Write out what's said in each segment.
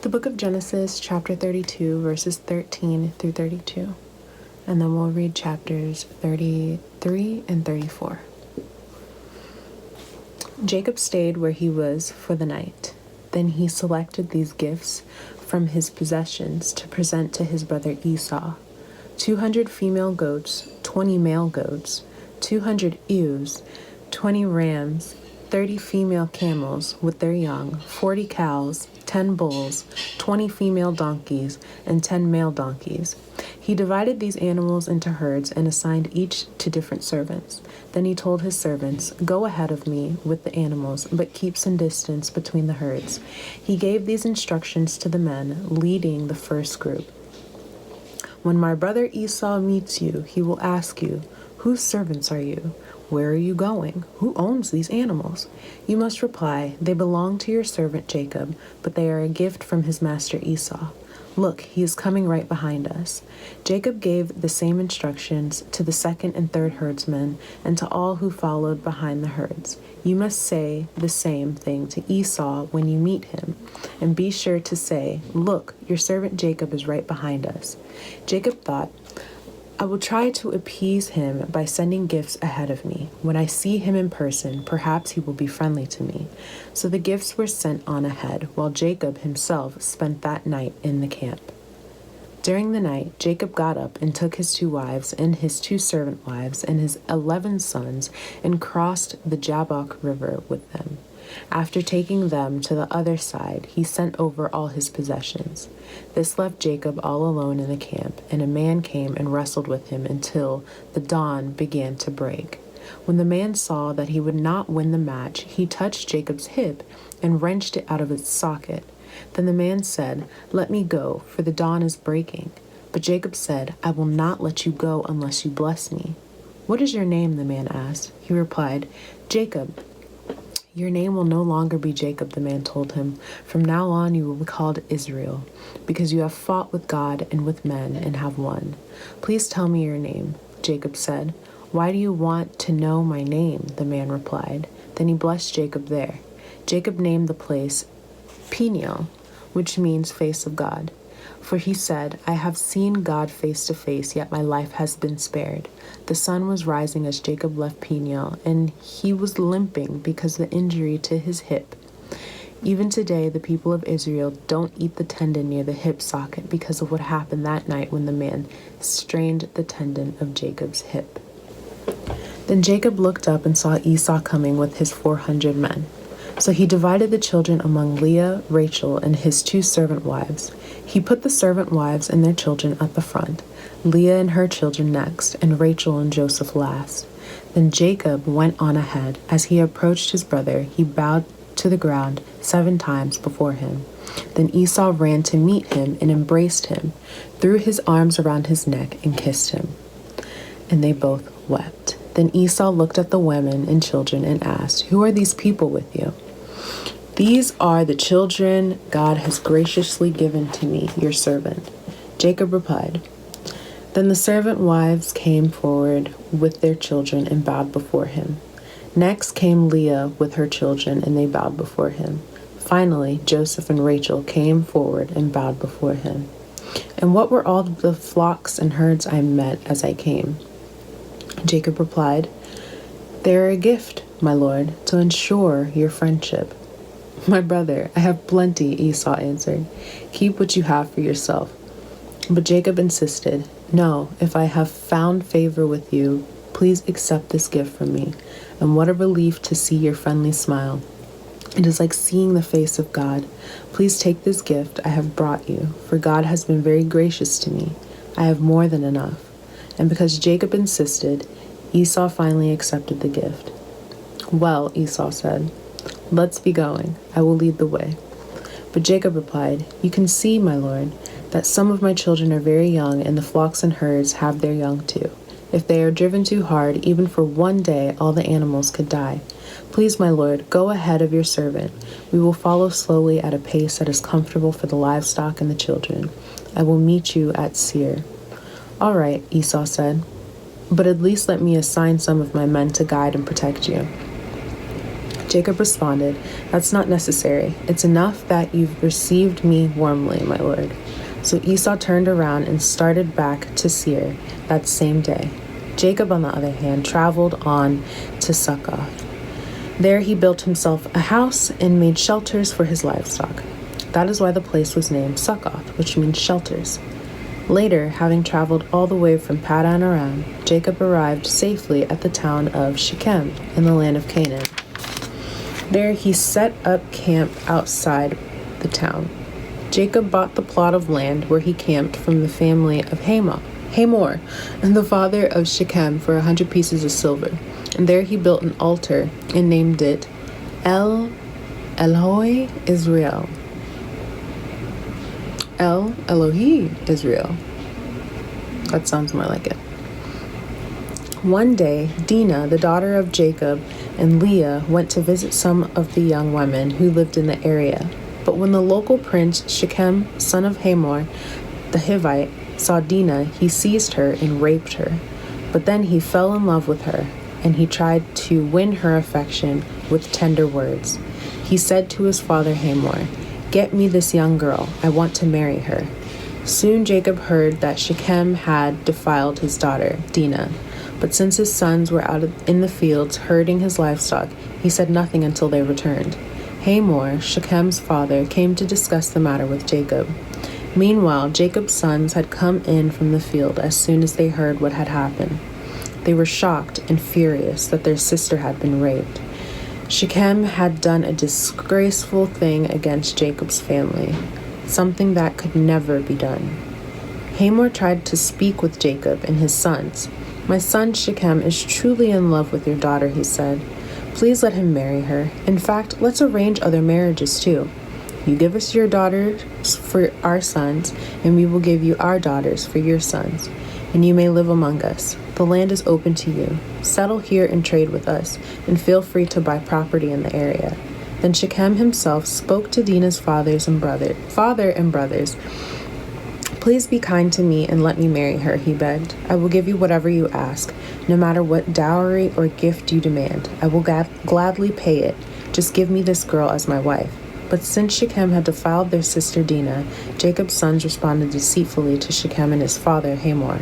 The book of Genesis, chapter 32, verses 13 through 32. And then we'll read chapters 33 and 34. Jacob stayed where he was for the night. Then he selected these gifts from his possessions to present to his brother Esau: 200 female goats, 20 male goats, 200 ewes, 20 rams, 30 female camels with their young, 40 cows, 10 bulls, 20 female donkeys, and 10 male donkeys. He divided these animals into herds and assigned each to different servants. Then he told his servants, "Go ahead of me with the animals, but keep some distance between the herds." He gave these instructions to the men leading the first group. "When my brother Esau meets you, he will ask you, 'Whose servants are you? Where are you going? Who owns these animals?' You must reply, 'They belong to your servant Jacob, but they are a gift from his master Esau. Look, he is coming right behind us.'" Jacob gave the same instructions to the second and third herdsmen and to all who followed behind the herds. "You must say the same thing to Esau when you meet him, and be sure to say, 'Look, your servant Jacob is right behind us.'" Jacob thought, "I will try to appease him by sending gifts ahead of me. When I see him in person, perhaps he will be friendly to me." So the gifts were sent on ahead, while Jacob himself spent that night in the camp. During the night, Jacob got up and took his 2 wives and his 2 servant wives and his 11 sons and crossed the Jabbok River with them. After taking them to the other side, he sent over all his possessions. This left Jacob all alone in the camp, and a man came and wrestled with him until the dawn began to break. When the man saw that he would not win the match, he touched Jacob's hip and wrenched it out of its socket. Then the man said, "Let me go, for the dawn is breaking." But Jacob said, "I will not let you go unless you bless me." "What is your name?" the man asked. He replied, "Jacob." "Your name will no longer be Jacob," the man told him. "From now on you will be called Israel, because you have fought with God and with men and have won." "Please tell me your name," Jacob said. "Why do you want to know my name?" the man replied. Then he blessed Jacob there. Jacob named the place Peniel, which means face of God. For he said, "I have seen God face to face, yet my life has been spared." The sun was rising as Jacob left Peniel, and he was limping because of the injury to his hip. Even today, the people of Israel don't eat the tendon near the hip socket because of what happened that night when the man strained the tendon of Jacob's hip. Then Jacob looked up and saw Esau coming with his 400 men. So he divided the children among Leah, Rachel, and his 2 servant wives. He put the servant wives and their children at the front, Leah and her children next, and Rachel and Joseph last. Then Jacob went on ahead. As he approached his brother, he bowed to the ground 7 times before him. Then Esau ran to meet him and embraced him, threw his arms around his neck, and kissed him. And they both wept. Then Esau looked at the women and children and asked, "Who are these people with you?" "These are the children God has graciously given to me, your servant," Jacob replied. Then the servant wives came forward with their children and bowed before him. Next came Leah with her children, and they bowed before him. Finally, Joseph and Rachel came forward and bowed before him. "And what were all the flocks and herds I met as I came?" Jacob replied, "They are a gift, my lord, to ensure your friendship." "My brother, I have plenty," Esau answered. "Keep what you have for yourself." But Jacob insisted, "No, if I have found favor with you, please accept this gift from me. And what a relief to see your friendly smile. It is like seeing the face of God. Please take this gift I have brought you, for God has been very gracious to me. I have more than enough." And because Jacob insisted, Esau finally accepted the gift. "Well," Esau said, "let's be going. I will lead the way." But Jacob replied, "You can see, my lord, that some of my children are very young, and the flocks and herds have their young too. If they are driven too hard, even for one day, all the animals could die. Please, my lord, go ahead of your servant. We will follow slowly at a pace that is comfortable for the livestock and the children. I will meet you at Seir." "All right," Esau said, "but at least let me assign some of my men to guide and protect you." Jacob responded, "That's not necessary. It's enough that you've received me warmly, my lord." So Esau turned around and started back to Seir that same day. Jacob, on the other hand, traveled on to Succoth. There he built himself a house and made shelters for his livestock. That is why the place was named Succoth, which means shelters. Later, having traveled all the way from Paddan Aram, Jacob arrived safely at the town of Shechem in the land of Canaan. There he set up camp outside the town. Jacob bought the plot of land where he camped from the family of Hamor, and the father of Shechem, for 100 pieces of silver. And there he built an altar and named it El Elohe Israel. El Elohe Israel. That sounds more like it. One day, Dinah, the daughter of Jacob, and Leah went to visit some of the young women who lived in the area. But when the local prince, Shechem, son of Hamor, the Hivite, saw Dinah, he seized her and raped her. But then he fell in love with her, and he tried to win her affection with tender words. He said to his father Hamor, "Get me this young girl. I want to marry her." Soon Jacob heard that Shechem had defiled his daughter, Dinah. But since his sons were out in the fields herding his livestock, he said nothing until they returned. Hamor, Shechem's father, came to discuss the matter with Jacob. Meanwhile, Jacob's sons had come in from the field as soon as they heard what had happened. They were shocked and furious that their sister had been raped. Shechem had done a disgraceful thing against Jacob's family, something that could never be done. Hamor tried to speak with Jacob and his sons. "My son Shechem is truly in love with your daughter," he said. "Please let him marry her. In fact, let's arrange other marriages too. You give us your daughters for our sons, and we will give you our daughters for your sons. And you may live among us. The land is open to you. Settle here and trade with us, and feel free to buy property in the area." Then Shechem himself spoke to Dinah's father and brothers. "Please be kind to me and let me marry her," he begged. "I will give you whatever you ask, no matter what dowry or gift you demand. I will gladly pay it. Just give me this girl as my wife." But since Shechem had defiled their sister Dinah, Jacob's sons responded deceitfully to Shechem and his father Hamor.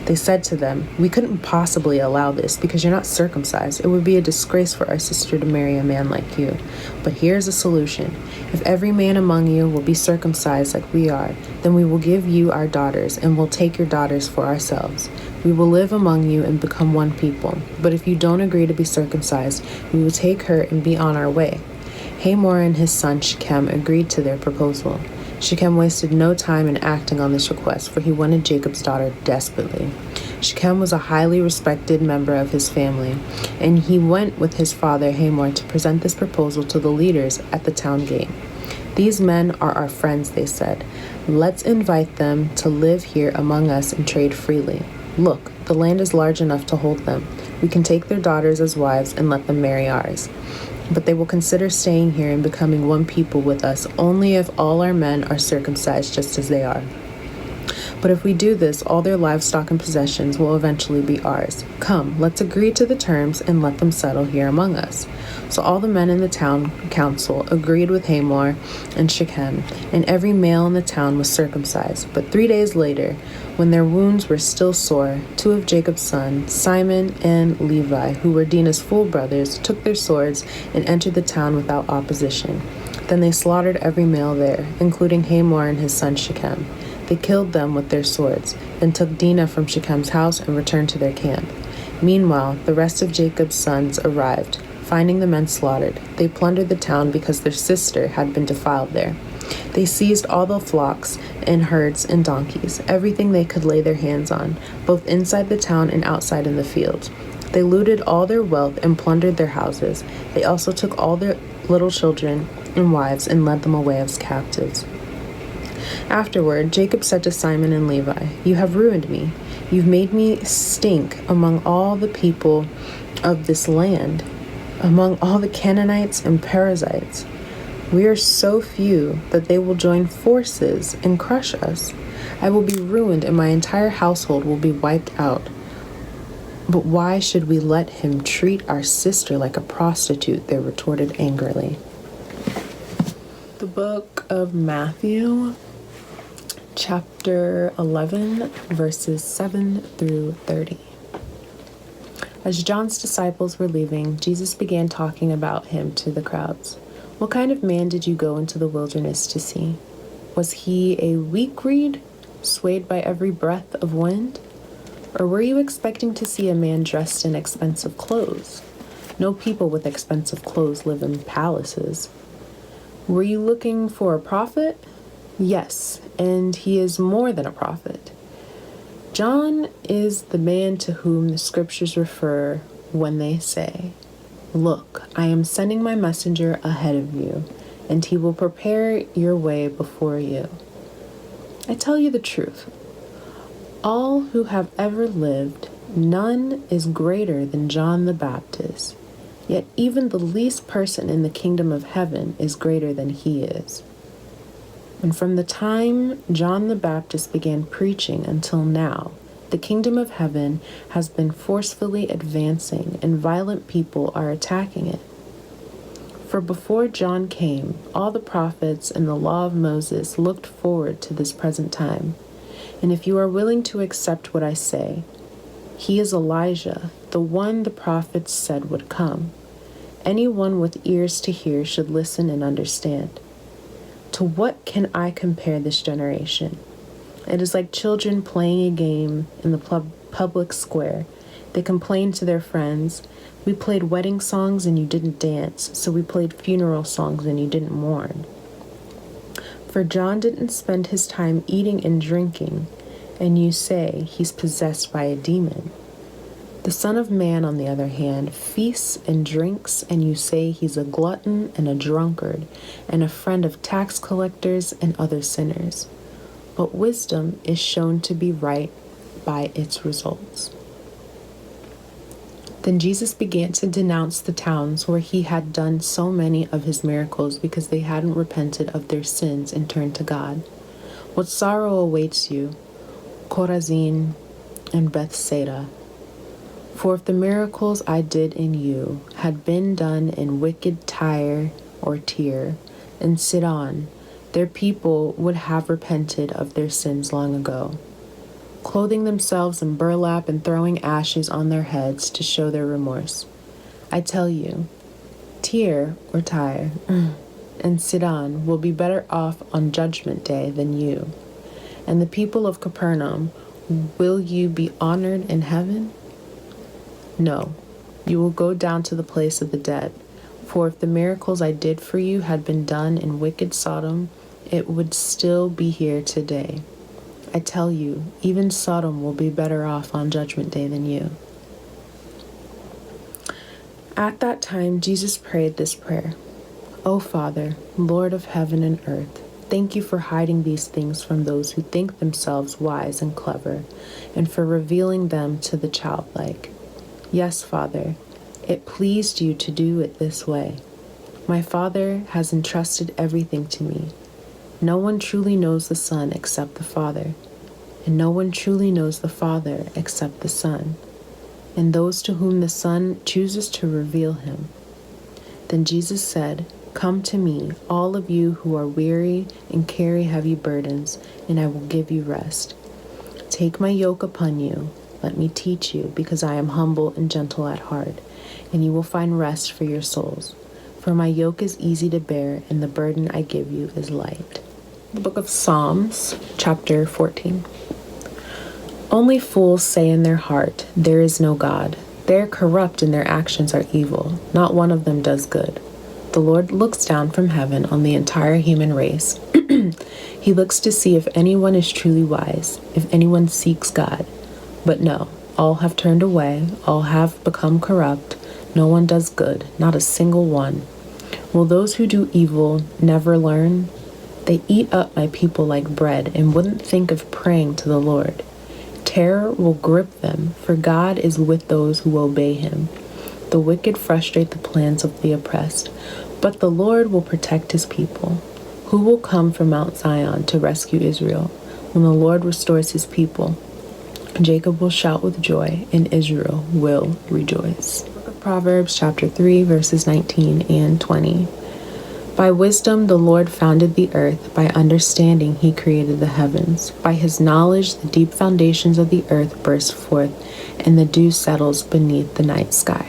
They said to them, "We couldn't possibly allow this because you're not circumcised. It would be a disgrace for our sister to marry a man like you. But here's a solution. If every man among you will be circumcised like we are, then we will give you our daughters and will take your daughters for ourselves. We will live among you and become one people. But if you don't agree to be circumcised, we will take her and be on our way." Hamor and his son Shechem agreed to their proposal. Shechem wasted no time in acting on this request, for he wanted Jacob's daughter desperately. Shechem was a highly respected member of his family, and he went with his father Hamor to present this proposal to the leaders at the town gate. "These men are our friends," they said. "Let's invite them to live here among us and trade freely. Look, the land is large enough to hold them. We can take their daughters as wives and let them marry ours. But they will consider staying here and becoming one people with us only if all our men are circumcised just as they are. But if we do this, all their livestock and possessions will eventually be ours. Come, let's agree to the terms and let them settle here among us." So all the men in the town council agreed with Hamor and Shechem, and every male in the town was circumcised. But 3 days later, when their wounds were still sore, 2 of Jacob's sons, Simon and Levi, who were Dinah's full brothers, took their swords and entered the town without opposition. Then they slaughtered every male there, including Hamor and his son Shechem. They killed them with their swords, then took Dinah from Shechem's house and returned to their camp. Meanwhile, the rest of Jacob's sons arrived. Finding the men slaughtered, they plundered the town because their sister had been defiled there. They seized all the flocks and herds and donkeys, everything they could lay their hands on, both inside the town and outside in the fields. They looted all their wealth and plundered their houses. They also took all their little children and wives and led them away as captives. Afterward, Jacob said to Simon and Levi, "You have ruined me. You've made me stink among all the people of this land, among all the Canaanites and Perizzites. We are so few that they will join forces and crush us. I will be ruined and my entire household will be wiped out. But why should we let him treat our sister like a prostitute? They retorted angrily. The book of Matthew, chapter 11, verses 7 through 30. As John's disciples were leaving, Jesus began talking about him to the crowds. What kind of man did you go into the wilderness to see? Was he a weak reed, swayed by every breath of wind? Or were you expecting to see a man dressed in expensive clothes? No people with expensive clothes live in palaces. Were you looking for a prophet? Yes, and he is more than a prophet. John is the man to whom the scriptures refer when they say, "Look, I am sending my messenger ahead of you, and he will prepare your way before you." I tell you the truth. All who have ever lived, none is greater than John the Baptist. Yet even the least person in the kingdom of heaven is greater than he is. And from the time John the Baptist began preaching until now, the kingdom of heaven has been forcefully advancing, and violent people are attacking it. For before John came, all the prophets and the law of Moses looked forward to this present time. And if you are willing to accept what I say, he is Elijah, the one the prophets said would come. Anyone with ears to hear should listen and understand. To what can I compare this generation? It is like children playing a game in the public square. They complain to their friends, "We played wedding songs and you didn't dance, so we played funeral songs and you didn't mourn." For John didn't spend his time eating and drinking, and you say he's possessed by a demon. The Son of Man, on the other hand, feasts and drinks, and you say he's a glutton and a drunkard, and a friend of tax collectors and other sinners. But wisdom is shown to be right by its results. Then Jesus began to denounce the towns where he had done so many of his miracles because they hadn't repented of their sins and turned to God. What sorrow awaits you, Chorazin and Bethsaida! For if the miracles I did in you had been done in wicked Tyre or Tyre and Sidon, their people would have repented of their sins long ago, clothing themselves in burlap and throwing ashes on their heads to show their remorse. I tell you, Tyre or Tyre and Sidon will be better off on Judgment Day than you. And the people of Capernaum, will you be honored in heaven? No, you will go down to the place of the dead. For if the miracles I did for you had been done in wicked Sodom, it would still be here today. I tell you, even Sodom will be better off on Judgment Day than you. At that time, Jesus prayed this prayer. O Father, Lord of heaven and earth, thank you for hiding these things from those who think themselves wise and clever, and for revealing them to the childlike. Yes, Father, it pleased you to do it this way. My Father has entrusted everything to me. No one truly knows the Son except the Father, and no one truly knows the Father except the Son, and those to whom the Son chooses to reveal him. Then Jesus said, Come to me, all of you who are weary and carry heavy burdens, and I will give you rest. Take my yoke upon you. Let me teach you, because I am humble and gentle at heart, and you will find rest for your souls. For my yoke is easy to bear, and the burden I give you is light. The book of Psalms, chapter 14. Only fools say in their heart, There is no God. They are corrupt and their actions are evil. Not one of them does good. The Lord looks down from heaven on the entire human race. He looks to see if anyone is truly wise, if anyone seeks God. But no, all have turned away, all have become corrupt. No one does good, not a single one. Will those who do evil never learn? They eat up my people like bread and wouldn't think of praying to the Lord. Terror will grip them, for God is with those who obey him. The wicked frustrate the plans of the oppressed, but the Lord will protect his people. Who will come from Mount Zion to rescue Israel when the Lord restores his people? Jacob will shout with joy, and Israel will rejoice. Book of Proverbs, chapter 3, verses 19 and 20. By wisdom the Lord founded the earth, by understanding he created the heavens. By his knowledge the deep foundations of the earth burst forth, and the dew settles beneath the night sky.